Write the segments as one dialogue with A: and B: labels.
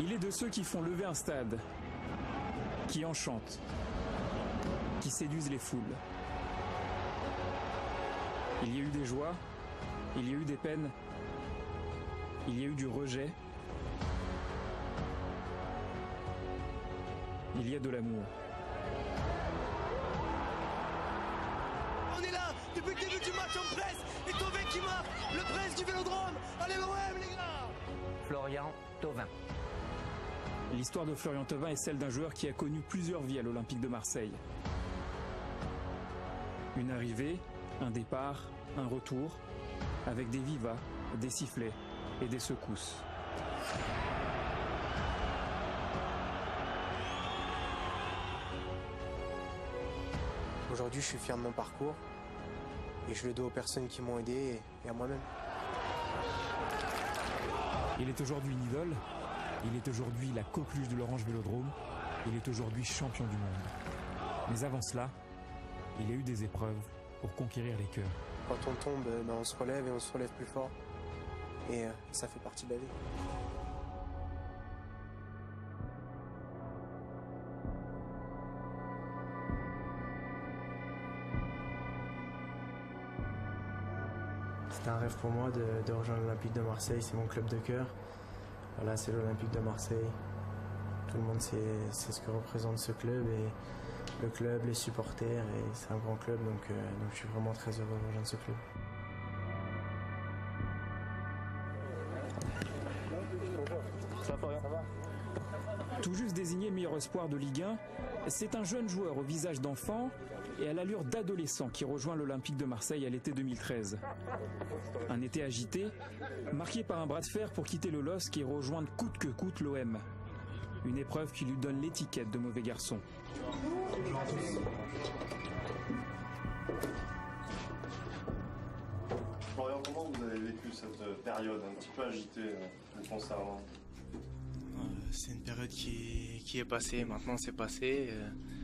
A: Il est de ceux qui font lever un stade, qui enchantent, qui séduisent les foules. Il y a eu des joies, il y a eu des peines, il y a eu du rejet, il y a de l'amour.
B: On est là depuis le début du match en presse. Et Thauvin qui marque, le presse du Vélodrome. Allez l'OM les gars.
C: Florian Thauvin.
A: L'histoire de Florian Thauvin est celle d'un joueur qui a connu plusieurs vies à l'Olympique de Marseille. Une arrivée, un départ, un retour, avec des vivas, des sifflets et des secousses.
D: Aujourd'hui, je suis fier de mon parcours et je le dois aux personnes qui m'ont aidé et à moi-même.
A: Il est aujourd'hui une idole, il est aujourd'hui la coqueluche de l'Orange Vélodrome, il est aujourd'hui champion du monde. Mais avant cela, il y a eu des épreuves pour conquérir les cœurs.
D: Quand on tombe, on se relève et on se relève plus fort. Et ça fait partie de la vie.
E: C'était un rêve pour moi de rejoindre l'Olympique de Marseille, c'est mon club de cœur. Voilà, c'est l'Olympique de Marseille. Tout le monde sait ce que représente ce club et le club, les supporters, et c'est un grand club, donc je suis vraiment très heureux de rejoindre ce club.
A: Tout juste désigné meilleur espoir de Ligue 1, c'est un jeune joueur au visage d'enfant et à l'allure d'adolescent qui rejoint l'Olympique de Marseille à l'été 2013. Un été agité, marqué par un bras de fer pour quitter le LOSC et rejoindre coûte que coûte l'OM. Une épreuve qui lui donne l'étiquette de mauvais garçon.
F: Florian, comment vous avez vécu cette période un petit peu agitée vous concernant ?
G: C'est une période qui est passée, maintenant c'est passé.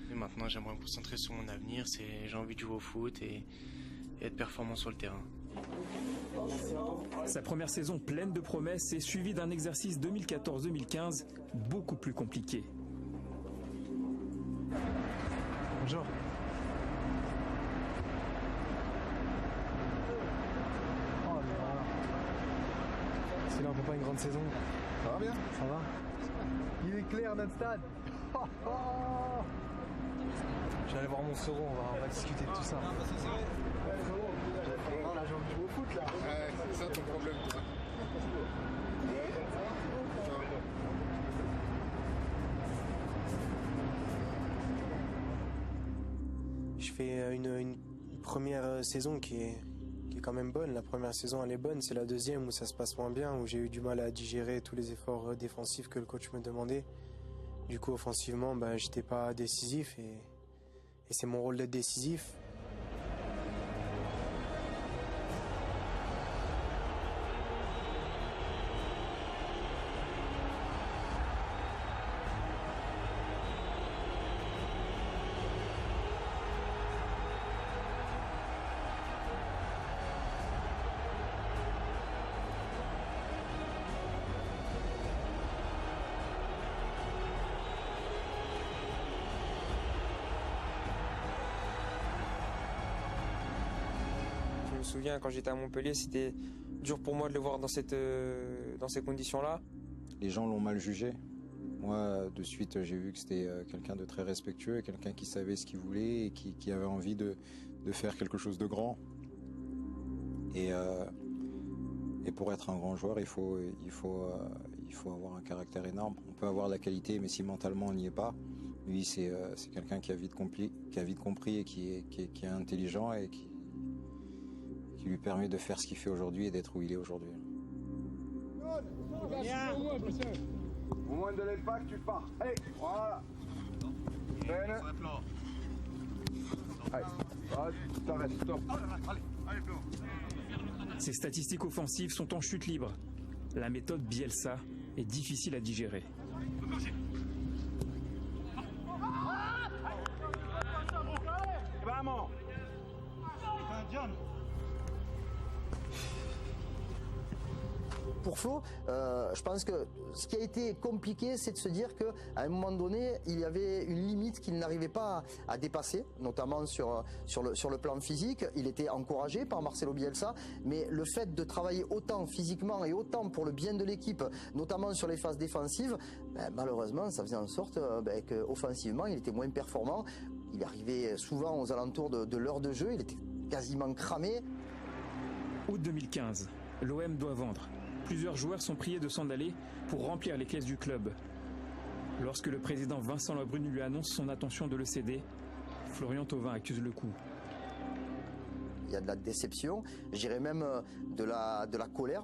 G: Et maintenant j'aimerais me concentrer sur mon avenir, j'ai envie de jouer au foot et être performant sur le terrain.
A: Sa première saison pleine de promesses est suivie d'un exercice 2014-2015 beaucoup plus compliqué.
E: Bonjour. Oh là là. C'est là, on fait pas une grande saison.
H: Ça va bien?
E: Ça va?
H: Il est clair notre stade.
E: Je vais aller voir mon Soro, on va discuter de tout ça.
H: On a envie de jouer au foot là. Ouais, c'est ça ton problème toi.
D: Je fais une première saison qui est quand même bonne. La première saison elle est bonne, c'est la deuxième où ça se passe moins bien, où j'ai eu du mal à digérer tous les efforts défensifs que le coach me demandait. Du coup offensivement, j'étais pas décisif et c'est mon rôle d'être décisif.
I: Je me souviens quand j'étais à Montpellier, c'était dur pour moi de le voir dans ces conditions-là.
J: Les gens l'ont mal jugé. Moi, de suite, j'ai vu que c'était quelqu'un de très respectueux, quelqu'un qui savait ce qu'il voulait et qui avait envie de faire quelque chose de grand. Et pour être un grand joueur, il faut avoir un caractère énorme. On peut avoir de la qualité, mais si mentalement on n'y est pas, lui, c'est quelqu'un qui a vite compris et qui est intelligent et qui lui permet de faire ce qu'il fait aujourd'hui et d'être où il est aujourd'hui.
H: Au moins de l'impact, tu pars. Allez, voilà. Peine. Allez, t'arrêtes, stop.
A: Ses statistiques offensives sont en chute libre. La méthode Bielsa est difficile à digérer.
H: Vamos. John.
K: pour Flo, je pense que ce qui a été compliqué, c'est de se dire qu'à un moment donné, il y avait une limite qu'il n'arrivait pas à dépasser, notamment sur le plan physique. Il était encouragé par Marcelo Bielsa, mais le fait de travailler autant physiquement et autant pour le bien de l'équipe, notamment sur les phases défensives, malheureusement, ça faisait en sorte qu'offensivement, il était moins performant. Il arrivait souvent aux alentours de l'heure de jeu, il était quasiment cramé.
A: Août 2015, l'OM doit vendre. Plusieurs joueurs sont priés de s'en aller pour remplir les caisses du club. Lorsque le président Vincent Labrune lui annonce son intention de le céder, Florian Thauvin accuse le coup.
K: Il y a de la déception, je dirais même de la colère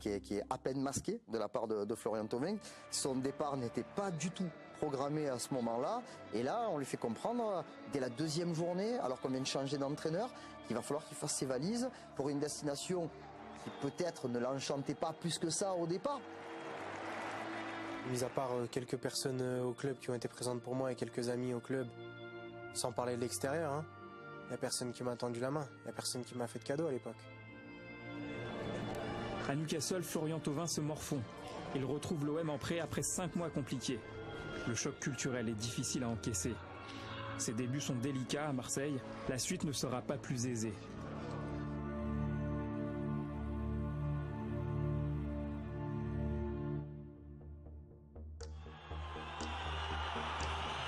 K: qui est à peine masquée de la part de Florian Thauvin. Son départ n'était pas du tout programmé à ce moment-là. Et là, on lui fait comprendre, dès la deuxième journée, alors qu'on vient de changer d'entraîneur, qu'il va falloir qu'il fasse ses valises pour une destination qui peut-être ne l'enchantait pas plus que ça au départ.
D: Mis à part quelques personnes au club qui ont été présentes pour moi et quelques amis au club, sans parler de l'extérieur, hein, il n'y a personne qui m'a tendu la main, il n'y a personne qui m'a fait de cadeau à l'époque.
A: À Newcastle, Florian Thauvin se morfond. Il retrouve l'OM en prêt après 5 mois compliqués. Le choc culturel est difficile à encaisser. Ses débuts sont délicats à Marseille, la suite ne sera pas plus aisée.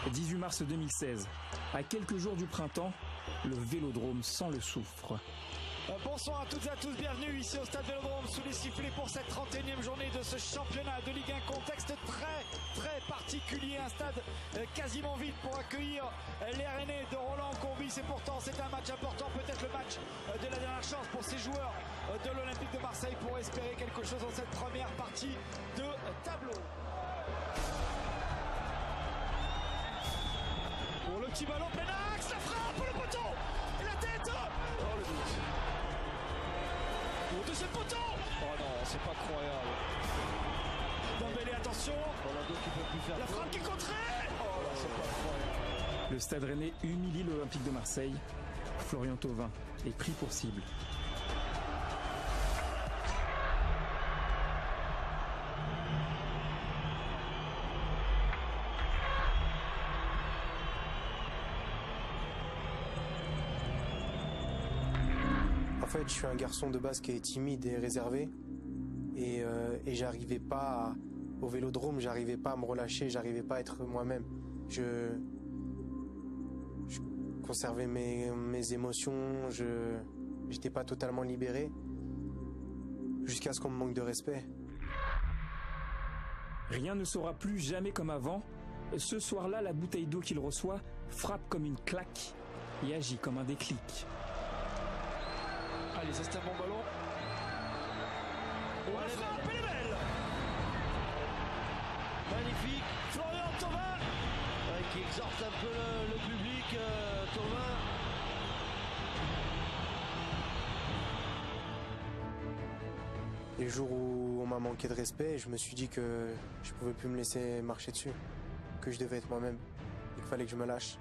A: Le 18 mars 2016, à quelques jours du printemps, le Vélodrome sent le soufre.
L: Bonsoir à toutes et à tous, bienvenue ici au Stade Vélodrome sous les sifflets pour cette 31e journée de ce championnat de Ligue 1. Contexte très particulier, un stade quasiment vide pour accueillir les Rennais de Roland Courbis et pourtant c'est un match important, peut-être le match de la dernière chance pour ces joueurs de l'Olympique de Marseille pour espérer quelque chose dans cette première partie de tableau. Pour le petit ballon plein axe, la frappe, le poteau et la tête. Oh le but. Au deuxième poteau. Oh non, c'est pas croyable. Dembélé, attention. La frappe qui est contrée. Oh là, c'est pas croyable.
A: Le Stade Rennais humilie l'Olympique de Marseille. Florian Thauvin est pris pour cible.
D: En fait, je suis un garçon de base qui est timide et réservé. Et j'arrivais pas au Vélodrome, j'arrivais pas à me relâcher, j'arrivais pas à être moi-même. Je conservais mes émotions, j'étais pas totalement libéré. Jusqu'à ce qu'on me manque de respect.
A: Rien ne sera plus jamais comme avant. Ce soir-là, la bouteille d'eau qu'il reçoit frappe comme une claque et agit comme un déclic.
L: Allez, ça c'est un bon ballon. Oh, la frappe, elle est belle. Magnifique. Florian Thauvin qui exhorte un peu le public. Thauvin.
D: Et le jour où on m'a manqué de respect, je me suis dit que je pouvais plus me laisser marcher dessus. Que je devais être moi-même. Et qu'il fallait que je me lâche.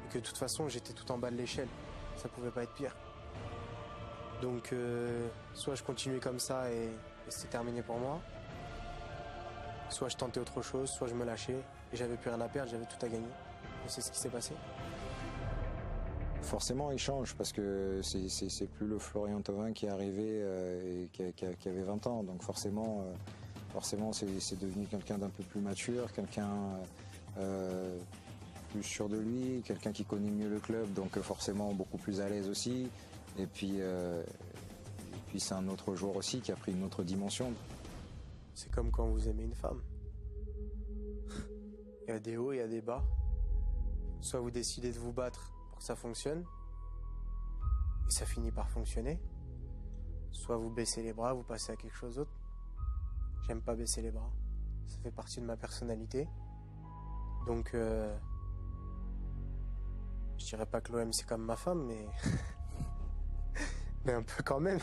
D: Et que de toute façon, j'étais tout en bas de l'échelle. Ça pouvait pas être pire. Donc, soit je continuais comme ça et c'était terminé pour moi, soit je tentais autre chose, soit je me lâchais et j'avais plus rien à perdre, j'avais tout à gagner. Et c'est ce qui s'est passé.
J: Forcément, il change parce que c'est plus le Florian Thauvin qui est arrivé et qui avait 20 ans. Donc forcément c'est devenu quelqu'un d'un peu plus mature, quelqu'un plus sûr de lui, quelqu'un qui connaît mieux le club, donc forcément beaucoup plus à l'aise aussi. Et puis c'est un autre joueur aussi qui a pris une autre dimension.
D: C'est comme quand vous aimez une femme. Il y a des hauts, il y a des bas. Soit vous décidez de vous battre pour que ça fonctionne, et ça finit par fonctionner. Soit vous baissez les bras, vous passez à quelque chose d'autre. J'aime pas baisser les bras. Ça fait partie de ma personnalité. Donc, je dirais pas que l'OM c'est comme ma femme, mais... mais un peu quand même.